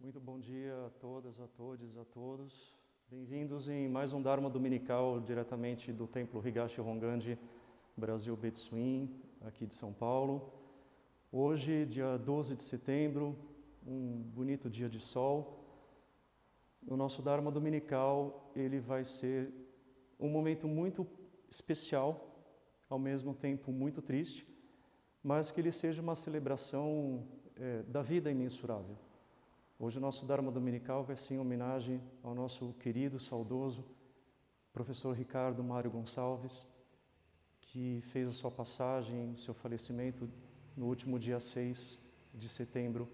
Muito bom dia a todas, a todos, a todos. Bem-vindos em mais um Dharma Dominical, diretamente do Templo Higashi Honganji, Brasil Betsuin, aqui de São Paulo. Hoje, dia 12 de setembro, um bonito dia de sol. O nosso Dharma Dominical, ele vai ser um momento muito especial, ao mesmo tempo muito triste, mas que ele seja uma celebração da vida imensurável. Hoje o nosso Dharma Dominical vai ser em homenagem ao nosso querido, saudoso professor Ricardo Mário Gonçalves, que fez a sua passagem, o seu falecimento no último dia 6 de setembro,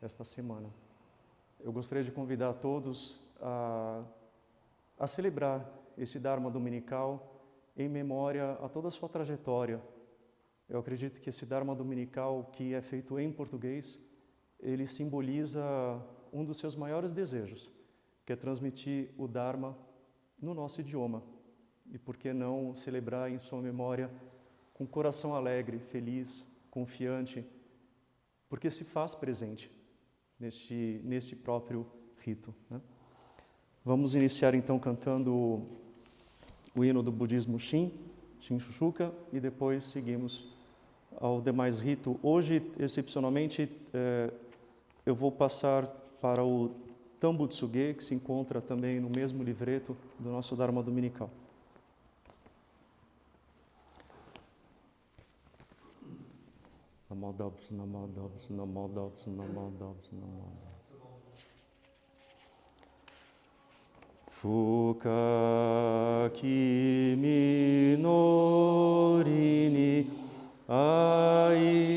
esta semana. Eu gostaria de convidar a todos a celebrar esse Dharma Dominical em memória a toda a sua trajetória. Eu acredito que esse Dharma Dominical, que é feito em português, ele simboliza um dos seus maiores desejos, que é transmitir o Dharma no nosso idioma. E por que não celebrar em sua memória com coração alegre, feliz, confiante, porque se faz presente neste próprio rito, né? Vamos iniciar então cantando o hino do budismo Shin Shushuka, e depois seguimos ao demais rito. Hoje, excepcionalmente, eu vou passar para o Tambutsuge, que se encontra também no mesmo livreto do nosso Dharma Dominical. Namo Dabs, Namo Dabs, Namo Dabs, Namo Dabs, Namo Dabs. Fuka kimi no ri ni ai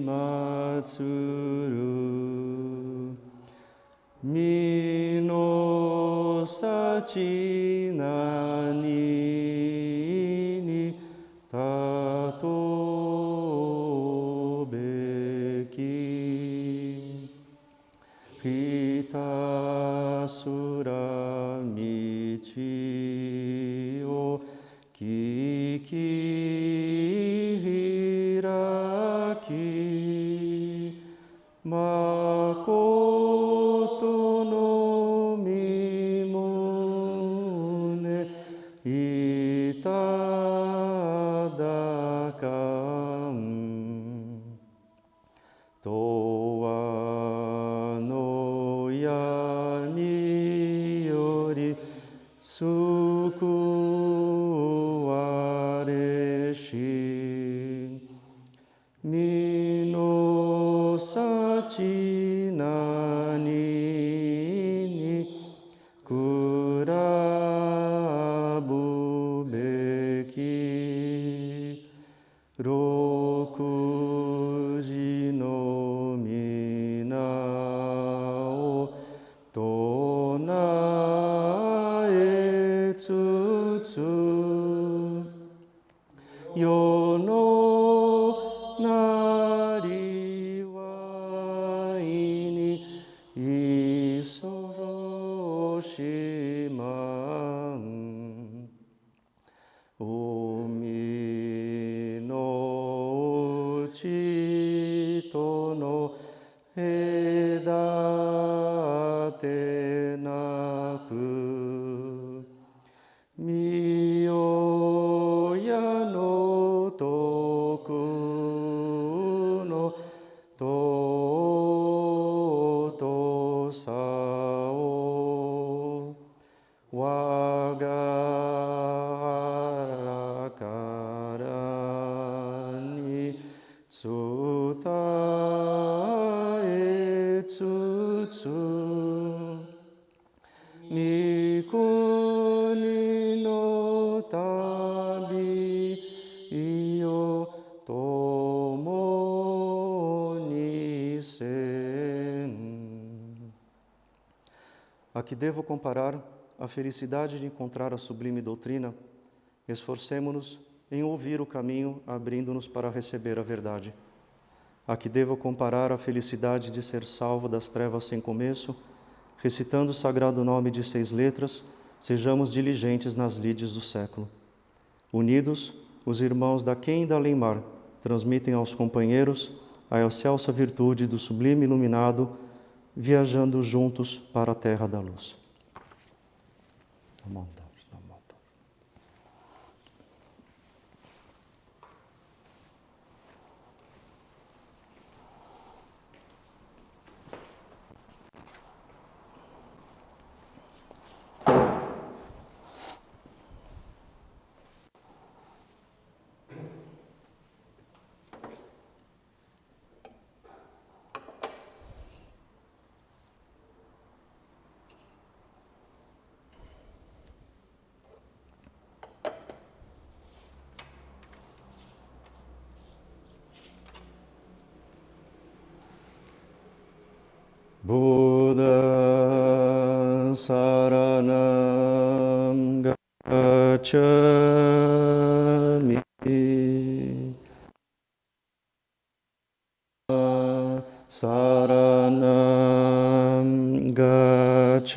matsuru mi no sachi nani ni tato beki hitasura michi o kiki hiraki makoto no mimone itadakan towa no yami yori sukuware shi mi no sachi nani ni kurabu beki rokuji no mina o tonae tsutsu yo no nari wa ini isoro shiman omi no uchi to no edate naku miyoya no toku no toto sao waga harakara ni tsutae tsutsu mikuni no tabi iyo tomo ni sen. A que devo comparar a felicidade de encontrar a sublime doutrina? Esforcemo-nos em ouvir o caminho, abrindo-nos para receber a verdade. A que devo comparar a felicidade de ser salvo das trevas sem começo? Recitando o sagrado nome de 6 letras, sejamos diligentes nas lides do século. Unidos, os irmãos da Ken e da Além-Mar transmitem aos companheiros a excelsa virtude do sublime iluminado viajando juntos para a terra da luz. Buddha saranam gacchami saranam gacchami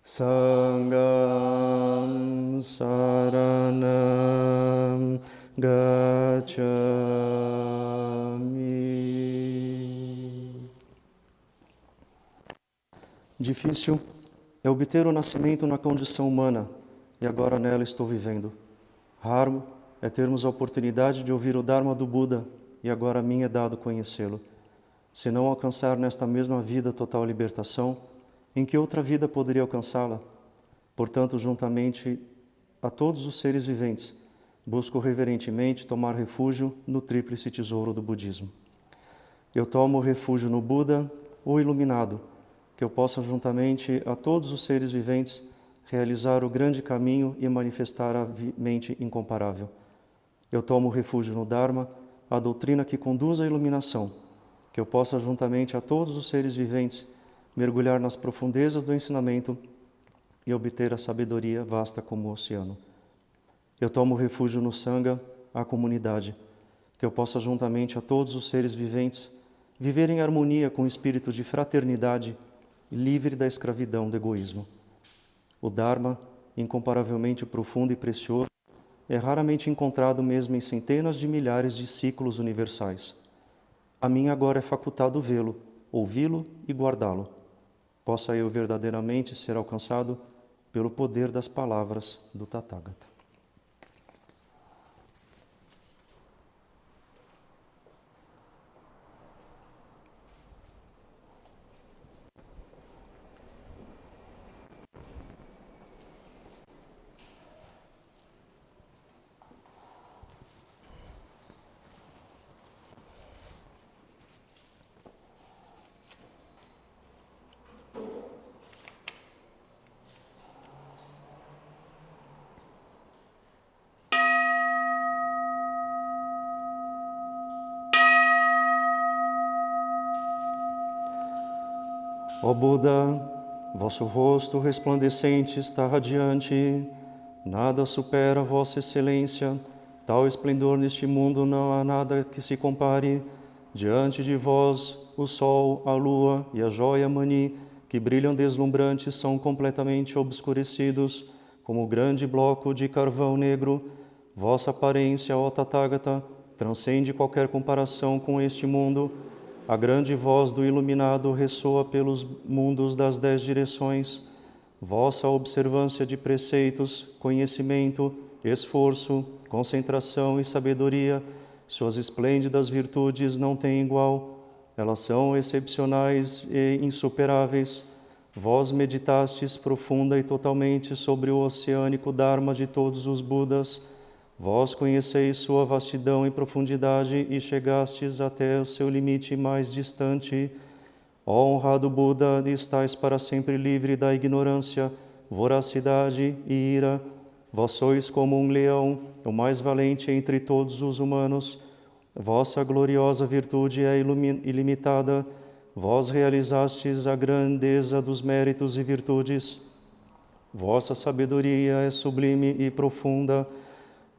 sangham saranam gacchami. Difícil é obter o nascimento na condição humana, e agora nela estou vivendo. Raro é termos a oportunidade de ouvir o Dharma do Buda, e agora a mim é dado conhecê-lo. Se não alcançar nesta mesma vida total libertação, em que outra vida poderia alcançá-la? Portanto, juntamente a todos os seres viventes, busco reverentemente tomar refúgio no tríplice tesouro do budismo. Eu tomo refúgio no Buda, o iluminado, que eu possa, juntamente a todos os seres viventes, realizar o grande caminho e manifestar a mente incomparável. Eu tomo refúgio no Dharma, a doutrina que conduz à iluminação, que eu possa, juntamente a todos os seres viventes, mergulhar nas profundezas do ensinamento e obter a sabedoria vasta como o oceano. Eu tomo refúgio no Sangha, a comunidade, que eu possa, juntamente a todos os seres viventes, viver em harmonia com o espírito de fraternidade, livre da escravidão do egoísmo. O Dharma, incomparavelmente profundo e precioso, é raramente encontrado mesmo em centenas de milhares de ciclos universais. A mim agora é facultado vê-lo, ouvi-lo e guardá-lo. Possa eu verdadeiramente ser alcançado pelo poder das palavras do Tathagata. Ó Buda, vosso rosto resplandecente está radiante, nada supera vossa excelência, tal esplendor neste mundo não há nada que se compare. Diante de vós, o sol, a lua e a joia mani, que brilham deslumbrantes, são completamente obscurecidos, como o grande bloco de carvão negro. Vossa aparência, ó Tathagata, transcende qualquer comparação com este mundo. A grande voz do iluminado ressoa pelos mundos das 10 direções. Vossa observância de preceitos, conhecimento, esforço, concentração e sabedoria, suas esplêndidas virtudes não têm igual. Elas são excepcionais e insuperáveis. Vós meditastes profunda e totalmente sobre o oceânico Dharma de todos os Budas. Vós conheceis sua vastidão e profundidade e chegastes até o seu limite mais distante. Ó honrado Buda, estais para sempre livre da ignorância, voracidade e ira. Vós sois como um leão, o mais valente entre todos os humanos. Vossa gloriosa virtude é ilimitada. Vós realizastes a grandeza dos méritos e virtudes. Vossa sabedoria é sublime e profunda.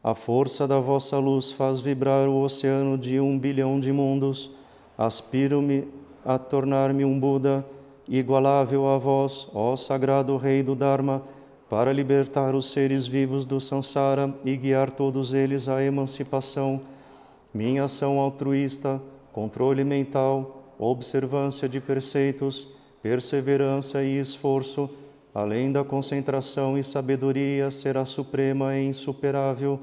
A força da vossa luz faz vibrar o oceano de 1 bilhão de mundos. Aspiro-me a tornar-me um Buda, igualável a vós, ó sagrado Rei do Dharma, para libertar os seres vivos do samsara e guiar todos eles à emancipação. Minha ação altruísta, controle mental, observância de preceitos, perseverança e esforço, além da concentração e sabedoria, será suprema e insuperável.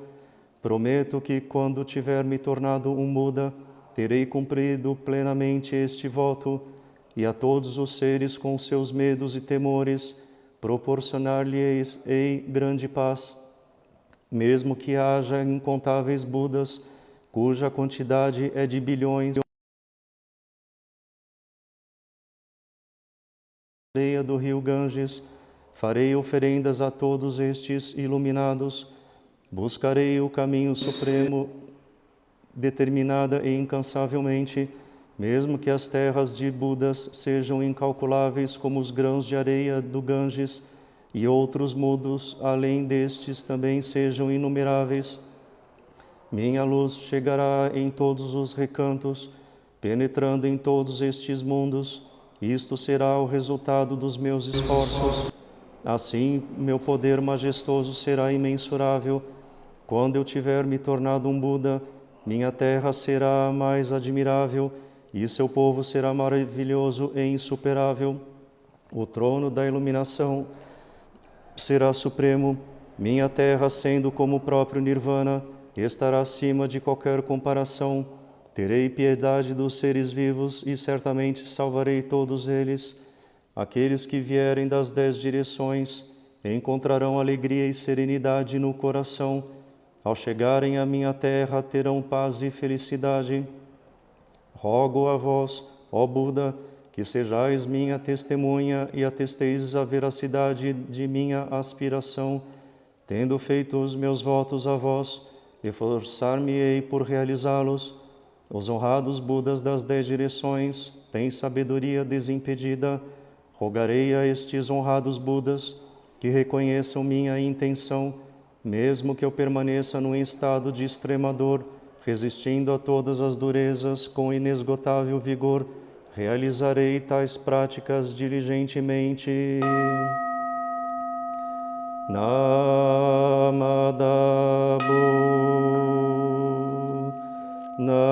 Prometo que, quando tiver me tornado um Buda, terei cumprido plenamente este voto, e a todos os seres com seus medos e temores, proporcionar-lhes-ei grande paz. Mesmo que haja incontáveis Budas, cuja quantidade é de bilhões, areia do rio Ganges, farei oferendas a todos estes iluminados, buscarei o caminho supremo determinada e incansavelmente, mesmo que as terras de Budas sejam incalculáveis como os grãos de areia do Ganges, e outros mundos além destes também sejam inumeráveis. Minha luz chegará em todos os recantos, penetrando em todos estes mundos. Isto será o resultado dos meus esforços. Assim, meu poder majestoso será imensurável. Quando eu tiver me tornado um Buda, minha terra será mais admirável, e seu povo será maravilhoso e insuperável. O trono da iluminação será supremo. Minha terra, sendo como o próprio Nirvana, estará acima de qualquer comparação. Terei piedade dos seres vivos e certamente salvarei todos eles. Aqueles que vierem das 10 direções encontrarão alegria e serenidade no coração. Ao chegarem à minha terra, terão paz e felicidade. Rogo a vós, ó Buda, que sejais minha testemunha e atesteis a veracidade de minha aspiração. Tendo feito os meus votos a vós, esforçar-me-ei por realizá-los. Os honrados Budas das 10 direções têm sabedoria desimpedida. Rogarei a estes honrados Budas que reconheçam minha intenção, mesmo que eu permaneça num estado de extrema dor, resistindo a todas as durezas com inesgotável vigor, realizarei tais práticas diligentemente. Namadabu, Namadabu,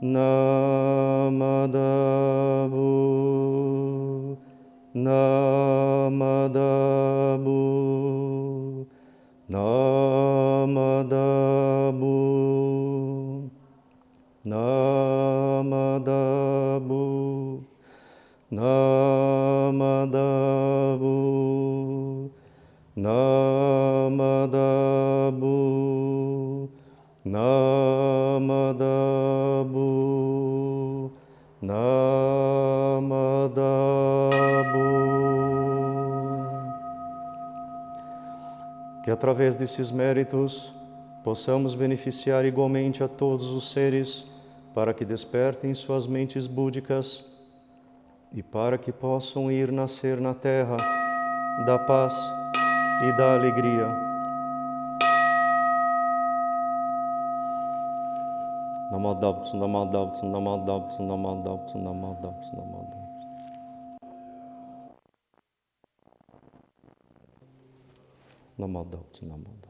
Namadabu, Namadabu, Namadabu, Namadabu, Namadabu, Namadabu, Namadabu, Namadabu. Que através desses méritos possamos beneficiar igualmente a todos os seres, para que despertem suas mentes búdicas e para que possam ir nascer na terra da paz e da alegria. Namadabtu, namadabtu, namadabtu, namadabtu, namadabtu, namadabtu. Namadabtu, namadabtu.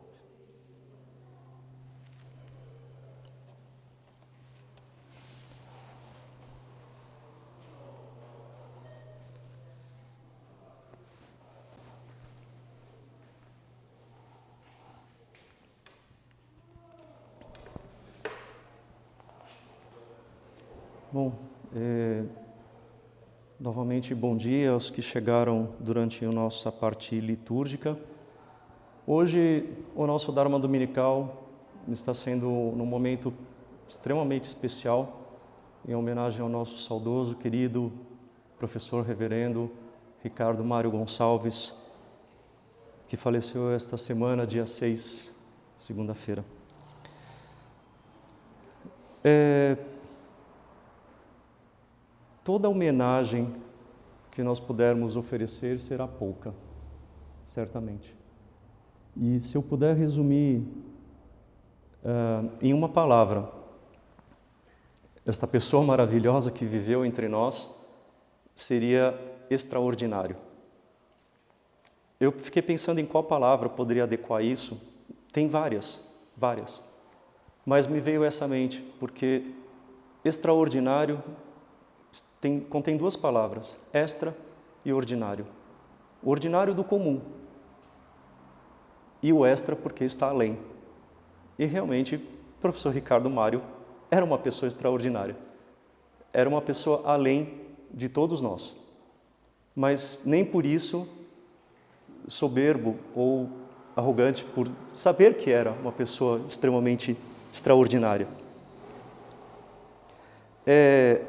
Bom, novamente bom dia aos que chegaram durante a nossa parte litúrgica. Hoje o nosso Dharma Dominical está sendo num momento extremamente especial, em homenagem ao nosso saudoso, querido professor reverendo Ricardo Mário Gonçalves, que faleceu esta semana, dia 6, segunda-feira. Toda homenagem que nós pudermos oferecer será pouca, certamente. E se eu puder resumir em uma palavra, esta pessoa maravilhosa que viveu entre nós seria extraordinário. Eu fiquei pensando em qual palavra poderia adequar isso. Tem várias. mas me veio essa à mente, porque extraordinário contém duas palavras, extra e ordinário. O ordinário do comum e o extra porque está além. E realmente, o professor Ricardo Mário era uma pessoa extraordinária. Era uma pessoa além de todos nós. Mas nem por isso soberbo ou arrogante por saber que era uma pessoa extremamente extraordinária. É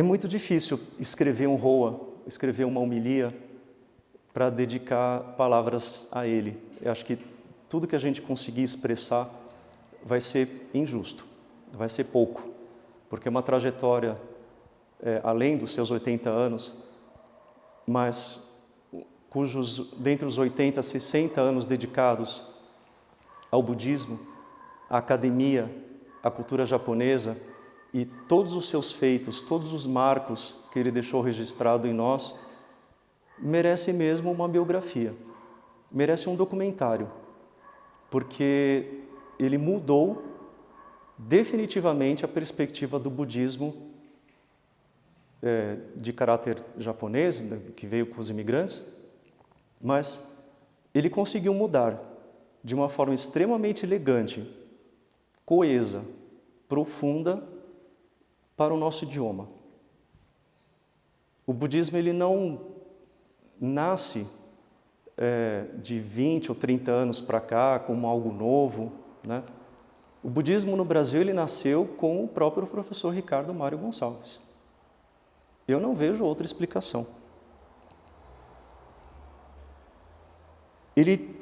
muito difícil escrever um roa, escrever uma homilia para dedicar palavras a ele. Eu acho que tudo que a gente conseguir expressar vai ser injusto, vai ser pouco, porque é uma trajetória além dos seus 80 anos, mas cujos, dentre os 80, 60 anos dedicados ao budismo, à academia, à cultura japonesa e todos os seus feitos, todos os marcos que ele deixou registrado em nós, merece mesmo uma biografia, merece um documentário, porque ele mudou definitivamente a perspectiva do budismo de caráter japonês, que veio com os imigrantes, mas ele conseguiu mudar de uma forma extremamente elegante, coesa, profunda, para o nosso idioma. O budismo ele não nasce de 20 ou 30 anos para cá como algo novo, né? O budismo no Brasil ele nasceu com o próprio professor Ricardo Mário Gonçalves. Eu não vejo outra explicação. Ele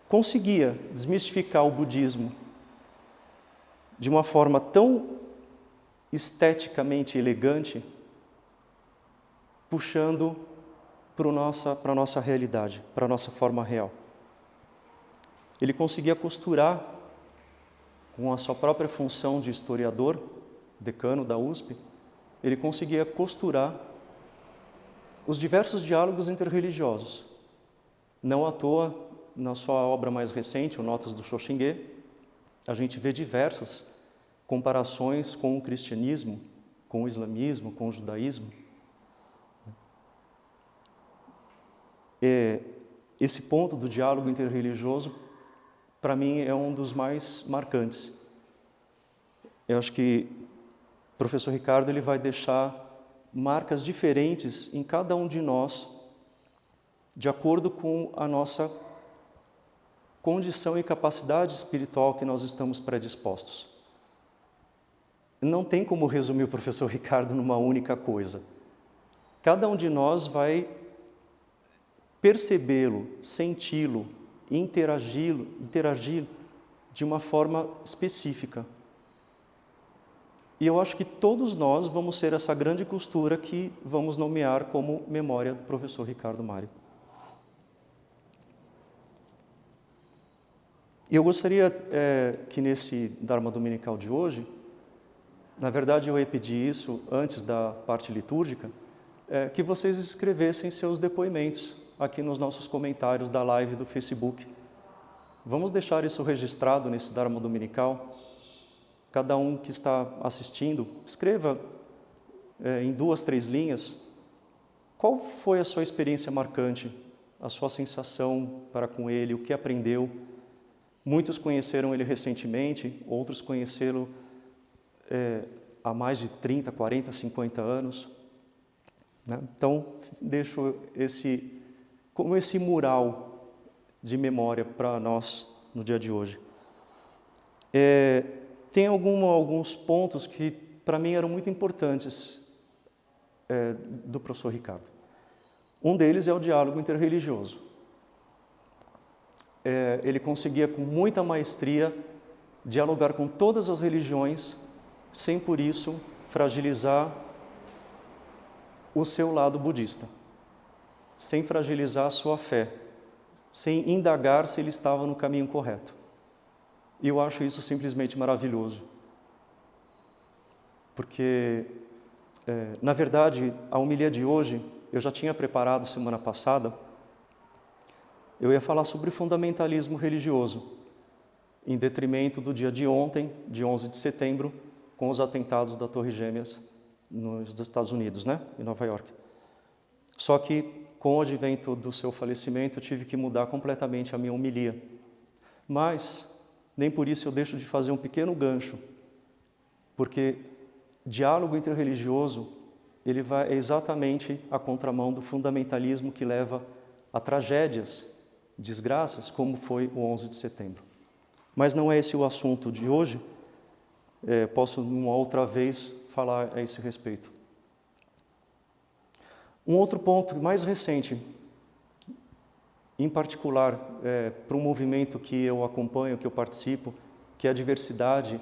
conseguia desmistificar o budismo de uma forma tão esteticamente elegante, puxando para a nossa realidade, para a nossa forma real. Ele conseguia costurar, com a sua própria função de historiador, decano da USP, ele conseguia costurar os diversos diálogos interreligiosos. Não à toa, na sua obra mais recente, o Notas do Shoshinge, a gente vê diversas comparações com o cristianismo, com o islamismo, com o judaísmo. Esse ponto do diálogo interreligioso, para mim, é um dos mais marcantes. Eu acho que o professor Ricardo ele vai deixar marcas diferentes em cada um de nós, de acordo com a nossa condição e capacidade espiritual que nós estamos predispostos. Não tem como resumir o professor Ricardo numa única coisa. Cada um de nós vai percebê-lo, senti-lo, interagir de uma forma específica. E eu acho que todos nós vamos ser essa grande costura que vamos nomear como memória do professor Ricardo Mário. E eu gostaria que nesse Dharma Dominical de hoje, na verdade eu ia pedir isso antes da parte litúrgica, que vocês escrevessem seus depoimentos aqui nos nossos comentários da live do Facebook. Vamos deixar isso registrado nesse Dharma Dominical. Cada um que está assistindo, escreva em 2, 3 linhas qual foi a sua experiência marcante, a sua sensação para com ele, o que aprendeu. Muitos conheceram ele recentemente, outros conheceram há mais de 30, 40, 50 anos. Né? Então, deixo como esse mural de memória para nós no dia de hoje. Tem alguns pontos que, para mim, eram muito importantes do professor Ricardo. Um deles é o diálogo interreligioso. Ele conseguia, com muita maestria, dialogar com todas as religiões, sem, por isso, fragilizar o seu lado budista, sem fragilizar a sua fé, sem indagar se ele estava no caminho correto. E eu acho isso simplesmente maravilhoso. Porque, na verdade, a homilia de hoje, eu já tinha preparado semana passada, eu ia falar sobre fundamentalismo religioso. em detrimento do dia de ontem, de 11 de setembro, com os atentados da Torre Gêmeas nos Estados Unidos, né? Em Nova York. Só que, com o advento do seu falecimento, eu tive que mudar completamente a minha homilia. Mas, nem por isso eu deixo de fazer um pequeno gancho, porque diálogo interreligioso, ele vai exatamente à contramão do fundamentalismo que leva a tragédias, desgraças, como foi o 11 de setembro. Mas não é esse o assunto de hoje, posso uma outra vez falar a esse respeito. Um outro ponto mais recente, em particular para um movimento que eu acompanho, que eu participo, que é a diversidade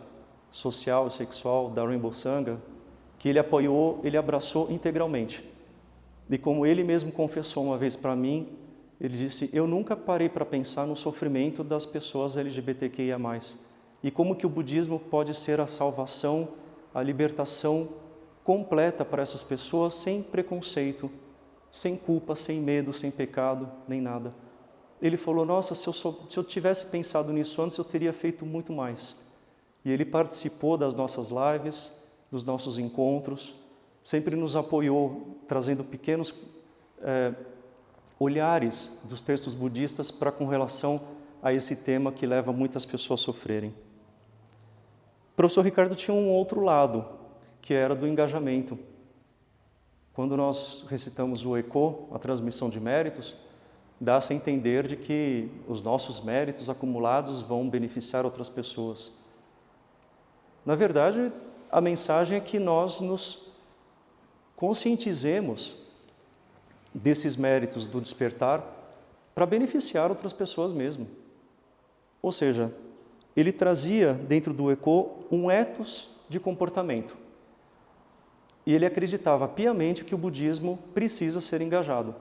social e sexual da Rainbow Sangha, que ele apoiou, ele abraçou integralmente. E como ele mesmo confessou uma vez para mim, ele disse, eu nunca parei para pensar no sofrimento das pessoas LGBTQIA+. E como que o budismo pode ser a salvação, a libertação completa para essas pessoas, sem preconceito, sem culpa, sem medo, sem pecado, nem nada. Ele falou, nossa, se eu tivesse pensado nisso antes, eu teria feito muito mais. E ele participou das nossas lives, dos nossos encontros, sempre nos apoiou, trazendo pequenos olhares dos textos budistas para com relação a esse tema que leva muitas pessoas a sofrerem. O professor Ricardo tinha um outro lado, que era do engajamento. Quando nós recitamos o ECO, a transmissão de méritos, dá-se a entender de que os nossos méritos acumulados vão beneficiar outras pessoas. Na verdade, a mensagem é que nós nos conscientizemos desses méritos do despertar para beneficiar outras pessoas mesmo. Ou seja, ele trazia dentro do ECO um ethos de comportamento. E ele acreditava piamente que o budismo precisa ser engajado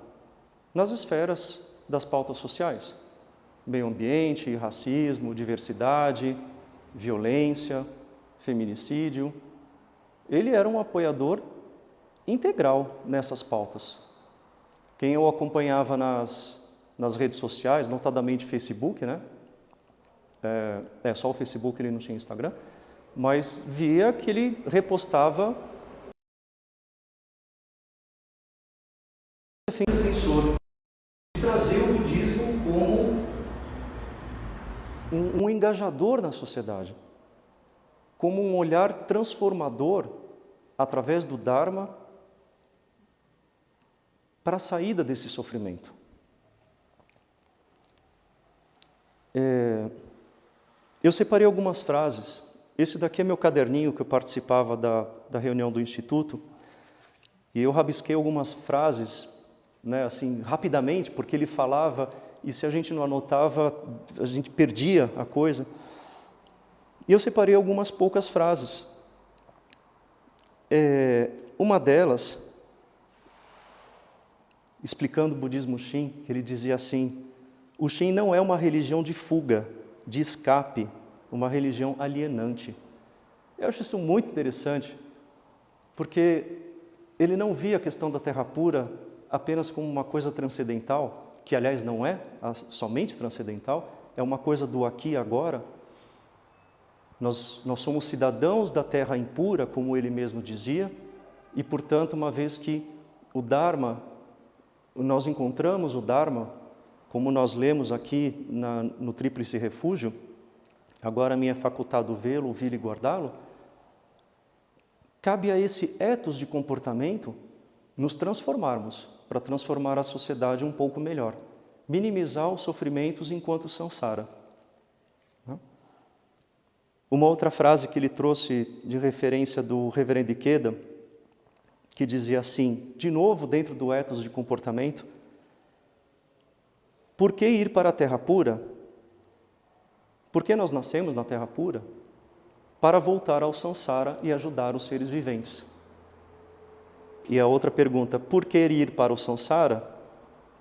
nas esferas das pautas sociais. Meio ambiente, racismo, diversidade, violência, feminicídio. Ele era um apoiador integral nessas pautas. Quem eu acompanhava nas redes sociais, notadamente Facebook, né? Só o Facebook, ele não tinha Instagram, mas via que ele repostava defensor de trazer o budismo como um engajador na sociedade, como um olhar transformador através do Dharma para a saída desse sofrimento. Eu separei algumas frases. Esse daqui é meu caderninho que eu participava da reunião do Instituto, e eu rabisquei algumas frases, né, assim, rapidamente, porque ele falava, e se a gente não anotava, a gente perdia a coisa. E eu separei algumas poucas frases. Uma delas, explicando o budismo Shin, que ele dizia assim, o Shin não é uma religião de fuga, de escape, uma religião alienante. Eu acho isso muito interessante, porque ele não via a questão da terra pura apenas como uma coisa transcendental, que aliás não é somente transcendental, é uma coisa do aqui e agora. Nós somos cidadãos da terra impura, como ele mesmo dizia, e portanto, uma vez que o Dharma, nós encontramos o Dharma, como nós lemos aqui no Tríplice Refúgio, agora me é facultado vê-lo, ouvi-lo e guardá-lo, cabe a esse ethos de comportamento nos transformarmos, para transformar a sociedade um pouco melhor, minimizar os sofrimentos enquanto samsara. Uma outra frase que ele trouxe de referência do reverendo Ikeda, que dizia assim, de novo dentro do ethos de comportamento, por que ir para a terra pura? Por que nós nascemos na terra pura? Para voltar ao samsara e ajudar os seres viventes. E a outra pergunta, por que ir para o samsara?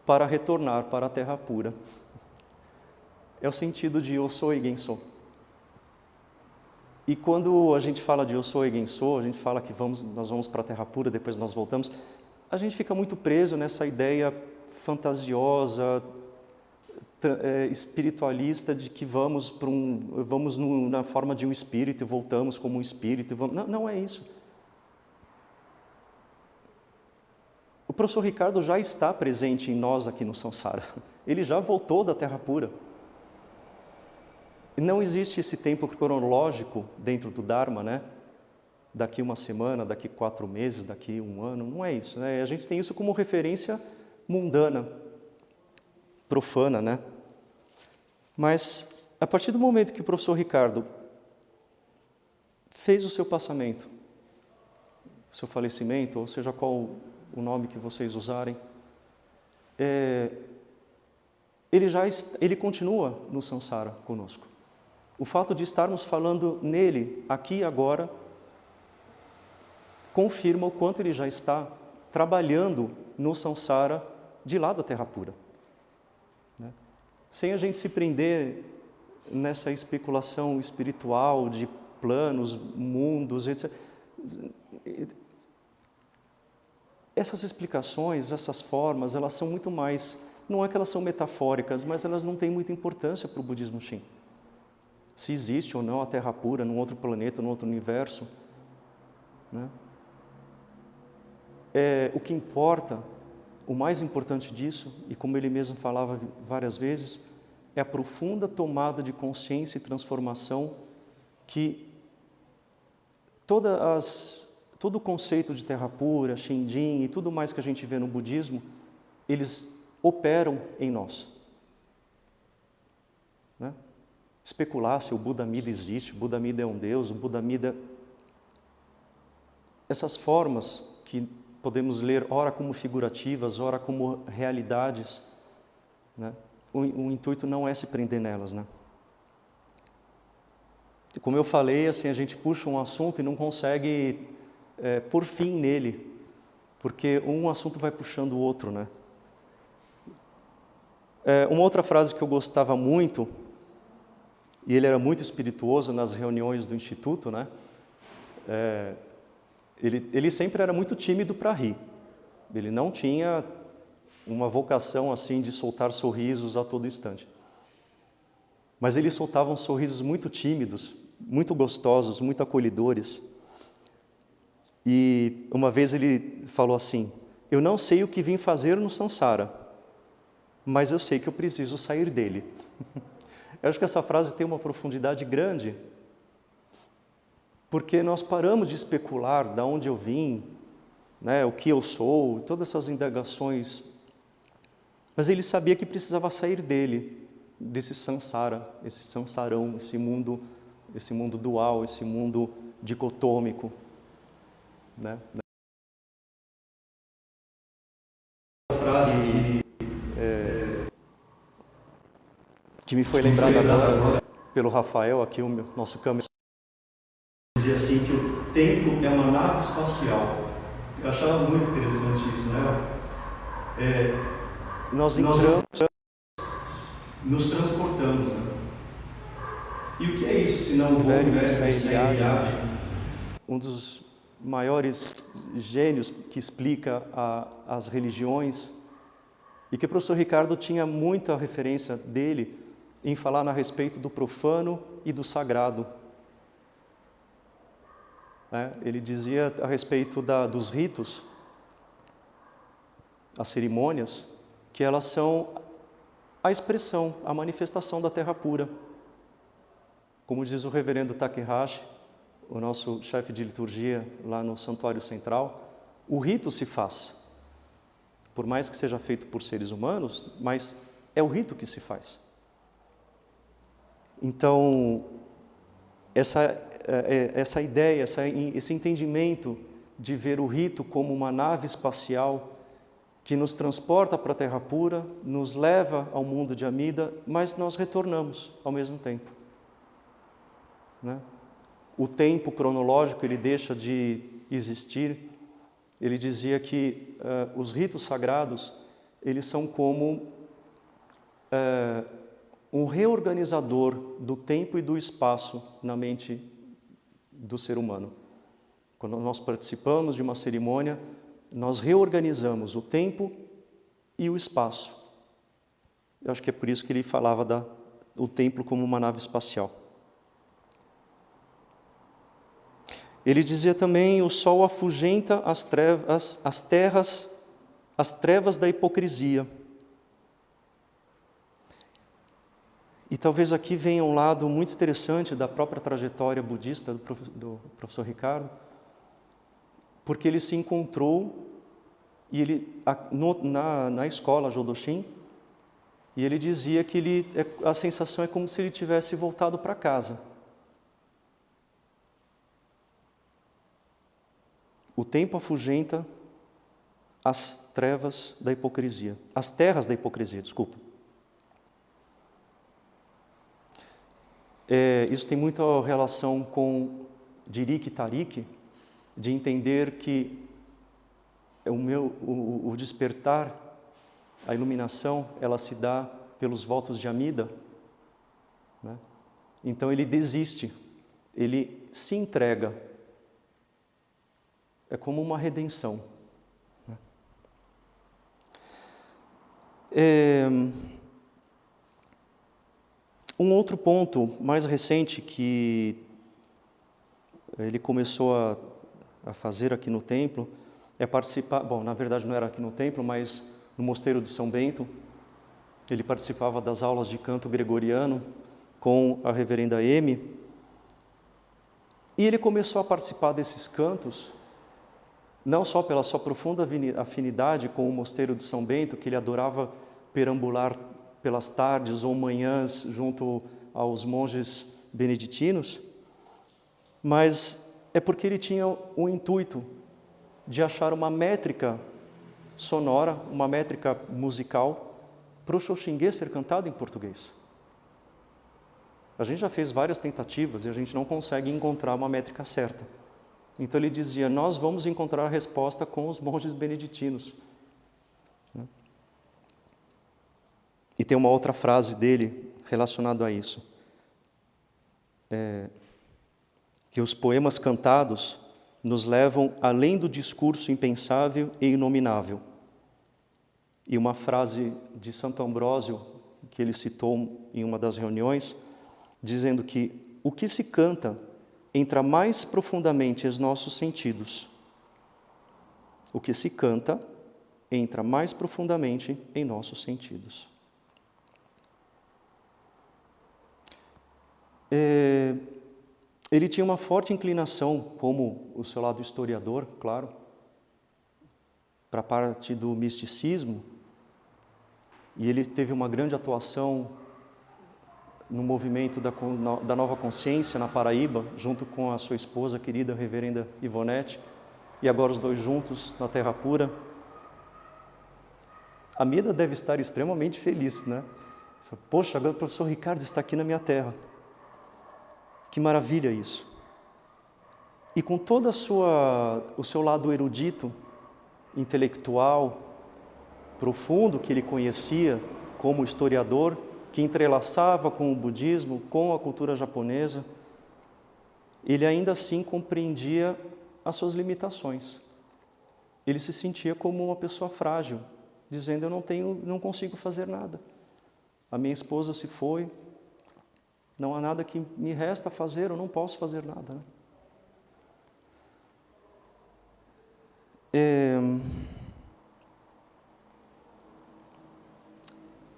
Para retornar para a terra pura. É o sentido de eu sou e Genso. E quando a gente fala de eu sou e Genso, a gente fala que nós vamos para a terra pura, depois nós voltamos, a gente fica muito preso nessa ideia fantasiosa, espiritualista de que vamos na forma de um espírito e voltamos como um espírito. Não é isso. O professor Ricardo já está presente em nós aqui no Sansara. Ele já voltou da Terra pura. Não existe esse tempo cronológico dentro do Dharma, né? Daqui uma semana, daqui 4 meses, daqui 1 ano. Não é isso, né? A gente tem isso como referência mundana, profana, né? Mas, a partir do momento que o professor Ricardo fez o seu passamento, o seu falecimento, ou seja, qual o nome que vocês usarem, ele continua no Sansara conosco. O fato de estarmos falando nele, aqui e agora, confirma o quanto ele já está trabalhando no Sansara de lá da Terra pura. Né? Sem a gente se prender nessa especulação espiritual de planos, mundos, etc. Essas explicações, essas formas, elas são muito mais... Não é que elas são metafóricas, mas elas não têm muita importância para o budismo Shin. Se existe ou não a Terra pura num outro planeta, num outro universo. Né? O que importa, o mais importante disso, e como ele mesmo falava várias vezes, é a profunda tomada de consciência e transformação que todo o conceito de Terra pura, Shinjin e tudo mais que a gente vê no budismo, eles operam em nós. Né? Especular se o Buda Amida existe, o Buda Amida é um Deus, o Buda Amida... Essas formas que podemos ler, ora como figurativas, ora como realidades, né? O intuito não é se prender nelas, né? Como eu falei, assim, a gente puxa um assunto e não consegue pôr fim nele, porque um assunto vai puxando o outro, né? Uma outra frase que eu gostava muito, e ele era muito espirituoso nas reuniões do Instituto, né? Ele sempre era muito tímido para rir. Ele não tinha uma vocação assim de soltar sorrisos a todo instante. Mas ele soltava uns sorrisos muito tímidos, muito gostosos, muito acolhedores. E uma vez ele falou assim: eu não sei o que vim fazer no Sansara, mas eu sei que eu preciso sair dele. Eu acho que essa frase tem uma profundidade grande, porque nós paramos de especular de onde eu vim, né, o que eu sou, todas essas indagações. Mas ele sabia que precisava sair dele, desse Sansara, esse sansarão, esse mundo dual, esse mundo dicotômico. Né? Uma frase que me foi lembrada agora pelo Rafael, aqui o nosso câmera, dizia assim que o tempo é uma nave espacial. Eu achava muito interessante isso, né? Nós entramos, nos transportamos. Né? E o que é isso, se não o velho viagem? Um dos maiores gênios que explica as religiões, e que o professor Ricardo tinha muita referência dele em falar a respeito do profano e do sagrado. Ele dizia a respeito dos ritos, as cerimônias, que elas são a expressão, a manifestação da Terra pura. Como diz o reverendo Takehashi, o nosso chefe de liturgia lá no Santuário Central, o rito se faz. Por mais que seja feito por seres humanos, mas é o rito que se faz. Então, essa ideia, esse entendimento de ver o rito como uma nave espacial que nos transporta para a Terra pura, nos leva ao mundo de Amida, mas nós retornamos ao mesmo tempo. Né? O tempo cronológico ele deixa de existir. Ele dizia que os ritos sagrados eles são como um reorganizador do tempo e do espaço na mente do ser humano. Quando nós participamos de uma cerimônia, nós reorganizamos o tempo e o espaço. Eu acho que é por isso que ele falava o templo como uma nave espacial. Ele dizia também: o sol afugenta as trevas da hipocrisia. E talvez aqui venha um lado muito interessante da própria trajetória budista do professor Ricardo, porque ele se encontrou e ele na escola Jodoshin, e ele dizia que a sensação é como se ele tivesse voltado para casa. O tempo afugenta as trevas da hipocrisia, as terras da hipocrisia, desculpa. Isso tem muita relação com Dirik e Tarik, de entender que o despertar, a iluminação, ela se dá pelos votos de Amida, né? Então ele desiste, ele se entrega. É como uma redenção. Um outro ponto mais recente que ele começou a fazer aqui no templo é participar, bom, na verdade não era aqui no templo, mas no Mosteiro de São Bento. Ele participava das aulas de canto gregoriano com a reverenda M. E ele começou a participar desses cantos não só pela sua profunda afinidade com o Mosteiro de São Bento, que ele adorava perambular pelas tardes ou manhãs junto aos monges beneditinos, mas é porque ele tinha o intuito de achar uma métrica sonora, uma métrica musical, para o Xoxingue ser cantado em português. A gente já fez várias tentativas e a gente não consegue encontrar uma métrica certa. Então ele dizia: nós vamos encontrar a resposta com os monges beneditinos. E tem uma outra frase dele relacionada a isso. Que os poemas cantados nos levam além do discurso impensável e inominável. E uma frase de Santo Ambrósio, que ele citou em uma das reuniões, dizendo que o que se canta entra mais profundamente em nossos sentidos. O que se canta entra mais profundamente em nossos sentidos. Ele tinha uma forte inclinação, como o seu lado historiador, claro, para a parte do misticismo, e ele teve uma grande atuação no movimento da Nova Consciência, na Paraíba, junto com a sua esposa querida, a reverenda Ivonete, e agora os dois juntos na Terra Pura. A Mida deve estar extremamente feliz, né? Poxa, agora o professor Ricardo está aqui na minha terra. Que maravilha isso! E com todo o seu lado erudito, intelectual, profundo, que ele conhecia como historiador, que entrelaçava com o budismo, com a cultura japonesa, ele ainda assim compreendia as suas limitações. Ele se sentia como uma pessoa frágil, dizendo: eu não consigo fazer nada. A minha esposa se foi, não há nada que me resta fazer, eu não posso fazer nada.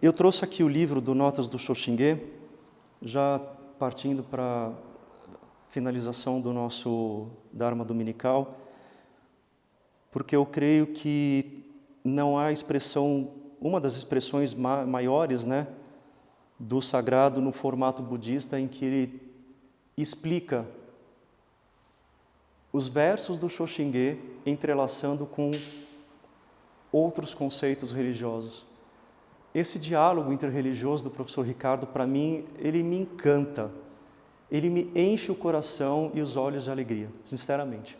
Eu trouxe aqui o livro do Notas do Xoxingue, já partindo para a finalização do nosso Dharma dominical, porque eu creio que não há expressão, uma das expressões maiores, né, do sagrado no formato budista, em que ele explica os versos do Xoxingue entrelaçando com outros conceitos religiosos. Esse diálogo interreligioso do professor Ricardo, para mim, ele me encanta. Ele me enche o coração e os olhos de alegria, sinceramente.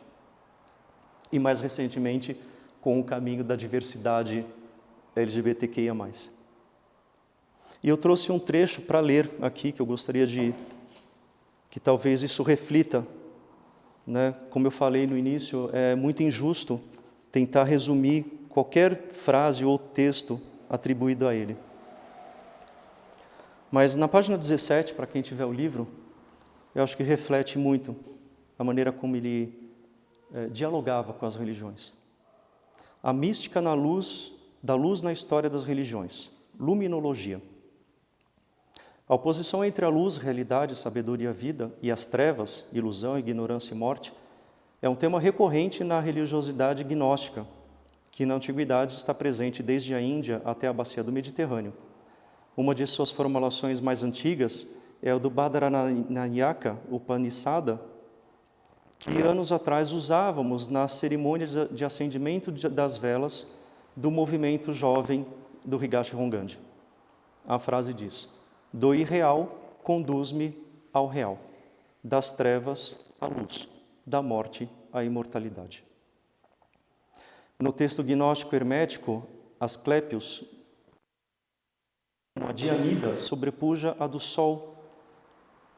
E mais recentemente, com o caminho da diversidade LGBTQIA+. E eu trouxe um trecho para ler aqui, que eu gostaria que talvez isso reflita, né? Como eu falei no início, é muito injusto tentar resumir qualquer frase ou texto atribuído a ele. Mas na página 17, para quem tiver o livro, eu acho que reflete muito a maneira como ele dialogava com as religiões. A mística da luz na história das religiões. Luminologia. A oposição entre a luz, realidade, sabedoria, vida, e as trevas, ilusão, ignorância e morte, é um tema recorrente na religiosidade gnóstica, que na antiguidade está presente desde a Índia até a bacia do Mediterrâneo. Uma de suas formulações mais antigas é a do Badaranyaka Upanishada, que anos atrás usávamos na cerimônia de acendimento das velas do movimento jovem do Higashi Hongandi. A frase diz: do irreal, conduz-me ao real, das trevas à luz, da morte à imortalidade. No texto gnóstico hermético, Asclépios, a dianida sobrepuja a do sol,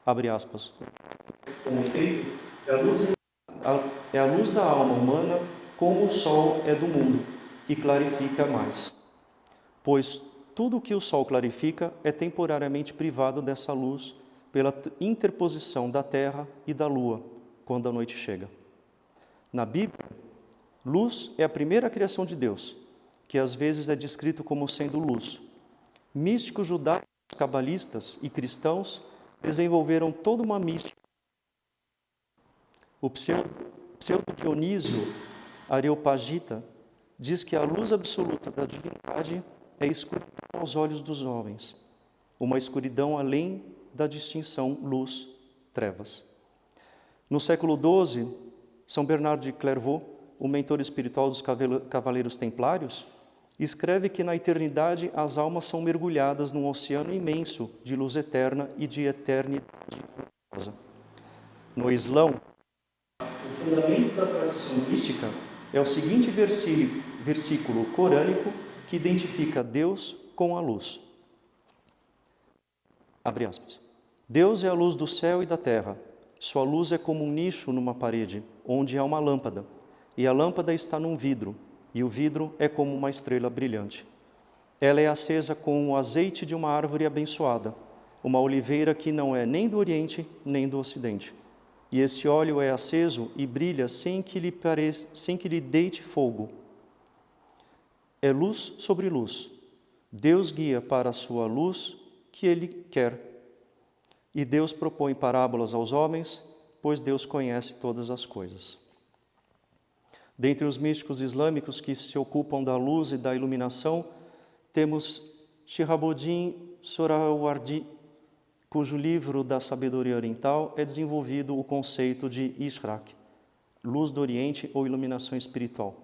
abre aspas. Com efeito, é a luz da alma humana como o sol é do mundo, e clarifica mais. Pois tudo o que o sol clarifica é temporariamente privado dessa luz pela interposição da terra e da lua, quando a noite chega. Na Bíblia, luz é a primeira criação de Deus, que às vezes é descrito como sendo luz. Místicos judaicos, cabalistas e cristãos desenvolveram toda uma mística. O pseudo-Dionísio Areopagita diz que a luz absoluta da divindade é escuridão aos olhos dos homens, uma escuridão além da distinção luz-trevas. No século XII, São Bernardo de Clairvaux, o mentor espiritual dos Cavaleiros Templários, escreve que na eternidade as almas são mergulhadas num oceano imenso de luz eterna e de eternidade. No Islão, o fundamento da tradição mística é o seguinte versículo corânico que identifica Deus com a luz. Abre aspas. Deus é a luz do céu e da terra. Sua luz é como um nicho numa parede, onde há uma lâmpada, e a lâmpada está num vidro, e o vidro é como uma estrela brilhante. Ela é acesa com o azeite de uma árvore abençoada, uma oliveira que não é nem do Oriente nem do Ocidente. E esse óleo é aceso e brilha sem que lhe deite fogo. É luz sobre luz. Deus guia para a sua luz que Ele quer. E Deus propõe parábolas aos homens, pois Deus conhece todas as coisas. Dentre os místicos islâmicos que se ocupam da luz e da iluminação, temos Shihabuddin Sohrawardi, cujo livro da sabedoria oriental é desenvolvido o conceito de Ishraq, luz do Oriente ou iluminação espiritual,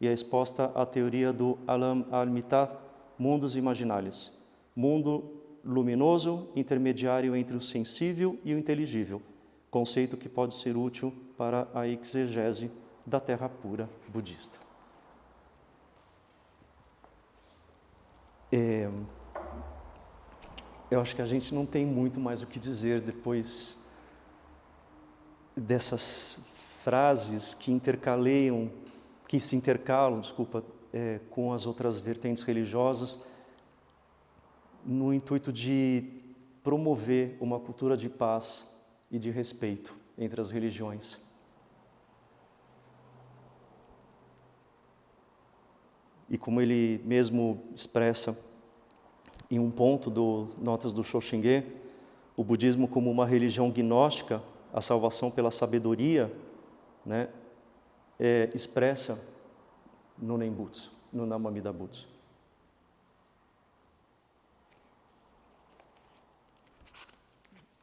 e é exposta a teoria do Alam al-Mitad, mundos imaginários, mundo luminoso, intermediário entre o sensível e o inteligível, conceito que pode ser útil para a exegese da terra pura budista. Eu acho que a gente não tem muito mais o que dizer depois dessas frases que se intercalam, com as outras vertentes religiosas, no intuito de promover uma cultura de paz e de respeito entre as religiões. E como ele mesmo expressa em um ponto do Notas do Shoshinge, o budismo como uma religião gnóstica, a salvação pela sabedoria, né, expressa no Nembutsu, no Namamida Butsu.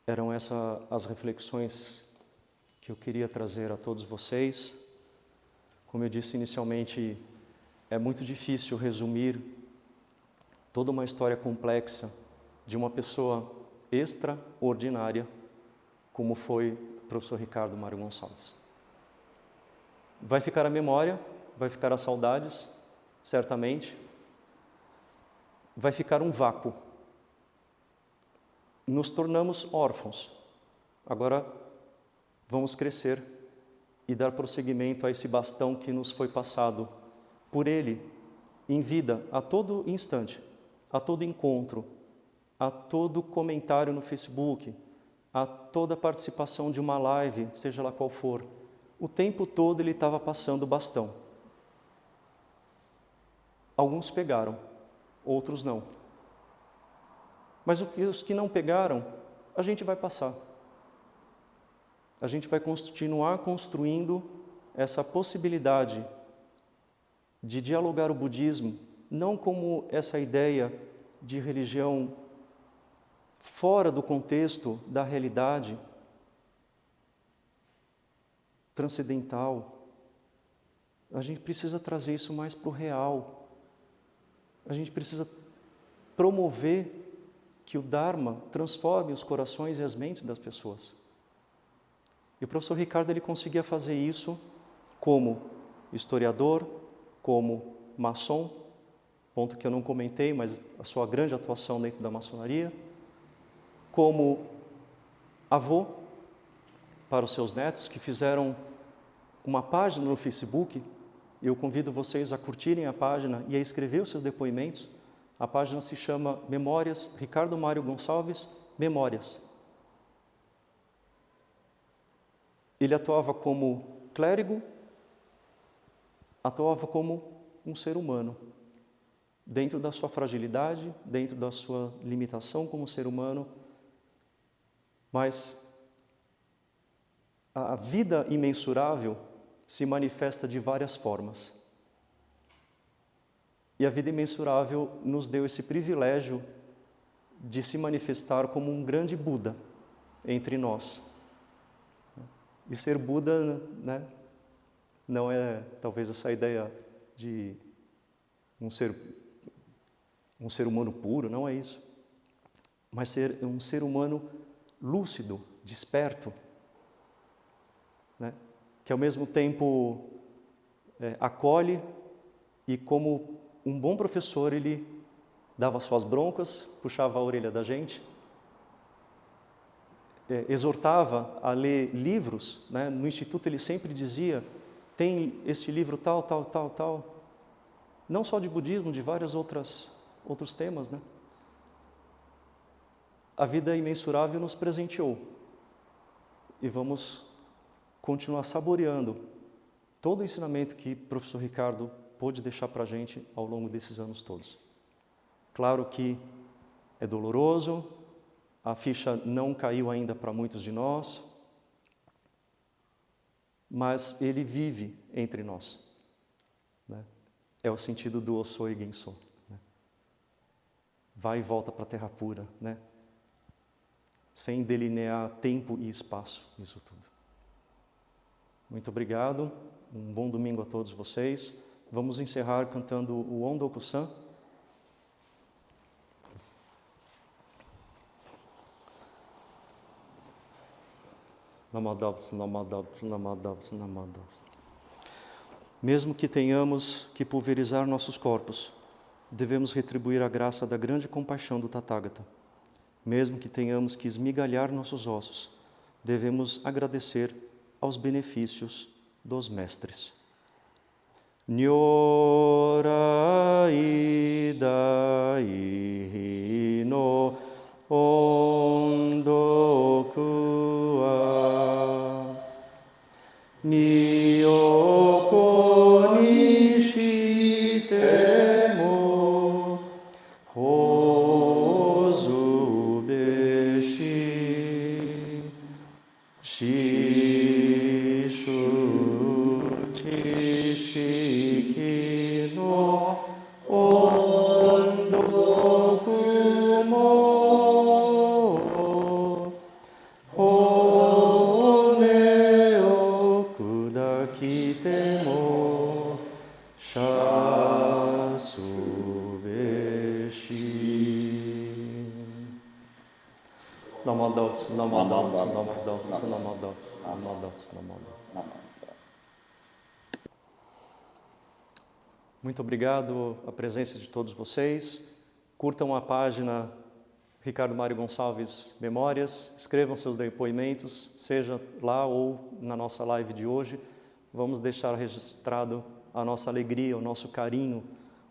Eram essas as reflexões que eu queria trazer a todos vocês. Como eu disse inicialmente, é muito difícil resumir toda uma história complexa de uma pessoa extraordinária, como foi o professor Ricardo Mário Gonçalves. Vai ficar a memória, vai ficar as saudades, certamente. Vai ficar um vácuo. Nos tornamos órfãos. Agora vamos crescer e dar prosseguimento a esse bastão que nos foi passado por Ele, em vida, a todo instante, a todo encontro, a todo comentário no Facebook, a toda participação de uma live, seja lá qual for. O tempo todo ele estava passando o bastão. Alguns pegaram, outros não. Mas os que não pegaram, a gente vai passar. A gente vai continuar construindo essa possibilidade de dialogar o budismo, não como essa ideia de religião fora do contexto da realidade transcendental. A gente precisa trazer isso mais para o real. A gente precisa promover que o Dharma transforme os corações e as mentes das pessoas. E o professor Ricardo ele conseguia fazer isso como historiador, como maçom, ponto que eu não comentei, mas a sua grande atuação dentro da maçonaria, como avô para os seus netos, que fizeram uma página no Facebook. Eu convido vocês a curtirem a página e a escrever os seus depoimentos. A página se chama Memórias, Ricardo Mário Gonçalves, Memórias. Ele atuava como clérigo, atuava como um ser humano, dentro da sua fragilidade, dentro da sua limitação como ser humano, mas a vida imensurável se manifesta de várias formas. E a vida imensurável nos deu esse privilégio de se manifestar como um grande Buda entre nós. E ser Buda, né, não é talvez essa ideia de um ser humano puro, não é isso. Mas ser um ser humano lúcido, desperto, né, que ao mesmo tempo acolhe e, como um bom professor, ele dava suas broncas, puxava a orelha da gente, exortava a ler livros, né? No instituto ele sempre dizia, tem este livro tal, tal, tal, tal, não só de budismo, de vários outros temas, né? A vida imensurável nos presenteou e vamos continuar saboreando todo o ensinamento que o professor Ricardo pôde deixar para a gente ao longo desses anos todos. Claro que é doloroso, a ficha não caiu ainda para muitos de nós, mas ele vive entre nós, né? É o sentido do Osoi Genso, né? Vai e volta para a terra pura, né? Sem delinear tempo e espaço, isso tudo. Muito obrigado, um bom domingo a todos vocês. Vamos encerrar cantando o Ondoku-san. Namadabs, namadabs, namadabs, namadabs. Mesmo que tenhamos que pulverizar nossos corpos, devemos retribuir a graça da grande compaixão do Tathagata. Mesmo que tenhamos que esmigalhar nossos ossos, devemos agradecer aos benefícios dos mestres. Nyorai dai no ondoku wa miyoko ni shite mo hozu beshi shishu chishiki no ondoku mo hone o kudakite mo shasu beshi. Namadotsu, namadotsu, namadotsu, namadotsu, namadotsu, namadotsu. Muito obrigado a presença de todos vocês. Curtam a página Ricardo Mário Gonçalves Memórias, escrevam seus depoimentos, seja lá ou na nossa live de hoje. Vamos deixar registrado a nossa alegria, o nosso carinho,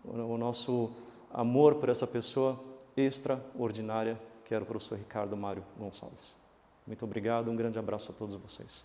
o nosso amor por essa pessoa extraordinária, que era o professor Ricardo Mário Gonçalves. Muito obrigado, um grande abraço a todos vocês.